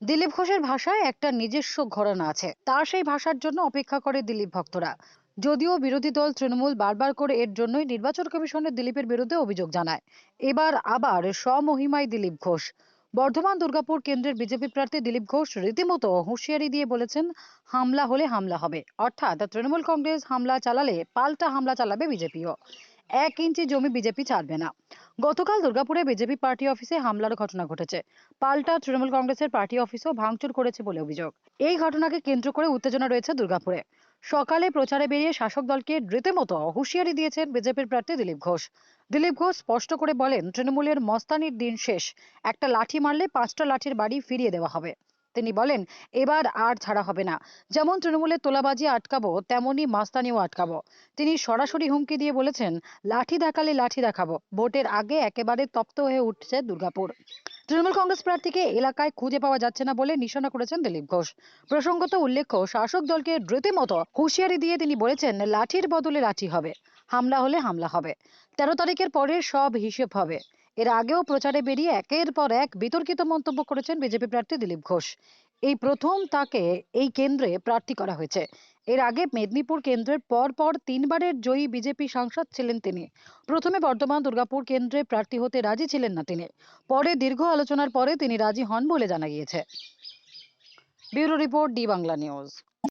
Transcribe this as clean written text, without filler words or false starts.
দিলীপ ঘোষের ভাষায় একটা নিজস্ব ঘরানা আছে, তার সেই ভাষার জন্য অপেক্ষা করে দিলীপ ভক্তরা। যদিও বিরোধী দল তৃণমূল বারবার করে এর জন্যই নির্বাচন কমিশনে দিলীপের বিরুদ্ধে অভিযোগ জানায়, এবার আবার স্বমহিমায় দিলীপ ঘোষ। বর্ধমান দুর্গাপুর কেন্দ্রের বিজেপি প্রার্থী দিলীপ ঘোষ রীতিমতো হুঁশিয়ারি দিয়ে বলেছেন, হামলা হলে হামলা হবে, অর্থাৎ তৃণমূল কংগ্রেস হামলা চালালে পাল্টা হামলা চালাবে বিজেপিও। 1 ইঞ্চি জমি বিজেপি ছাড়বে না। গতকাল দুর্গাপুরে বিজেপি পার্টি অফিসে হামলার ঘটনা ঘটেছে। পাল্টা তৃণমূল কংগ্রেসের পার্টি অফিসও ভাঙচুর করেছে বলে অভিযোগ। এই ঘটনাকে কেন্দ্র করে উত্তেজনা রয়েছে দুর্গাপুরে। সকালে প্রচারে বেরিয়ে শাসক দলকে রীতিমতো হুঁশিয়ারি দিয়েছেন বিজেপির প্রার্থী দিলীপ ঘোষ। দিলীপ ঘোষ স্পষ্ট করে বলেন, তৃণমূলের মস্তানির দিন শেষ। একটা লাঠি মারলে 5টা লাঠির বাড়ি ফিরিয়ে দেওয়া হবে। তিনি বলেন, এবার আর ছাড়া হবে না। যেমন তৃণমূলের তোলাবাজি আটকাবো, তেমনই মাস্তানিও আটকাবো। তিনি সরাসরি হুমকি দিয়ে বলেছেন, লাঠি দেখালে লাঠি দেখাবো। ভোটের আগে একেবারে তপ্ত হয়ে উঠছে দুর্গাপুর। তৃণমূল কংগ্রেস প্রার্থীকে এলাকায় খুঁজে পাওয়া যাচ্ছে না বলে নিশানা করেছেন দিলীপ ঘোষ। প্রসঙ্গত উল্লেখ্য, শাসক দলকে রীতিমতো হুঁশিয়ারি দিয়ে তিনি বলেছেন, লাঠির বদলে লাঠি হবে, হামলা হলে হামলা হবে। 13 তারিখের পরে সব হিসেব হবে। এর আগেও প্রচারে বেরিয়ে একের পর এক বিতর্কিত মন্তব্য করেছেন বিজেপি প্রার্থী দিলীপ ঘোষ। এই প্রথম তাকে এই কেন্দ্রে প্রার্থী করা হয়েছে। এর আগে মেদিনীপুর কেন্দ্রের পর পর 3বারের জয়ী বিজেপি সাংসদ ছিলেন তিনি। প্রথমে বর্ধমান দুর্গাপুর কেন্দ্রে প্রার্থী হতে রাজি ছিলেন না তিনি। পরে দীর্ঘ আলোচনার পরে তিনি রাজি হন বলে জানা গিয়েছে। Bureau report, D Bangla news.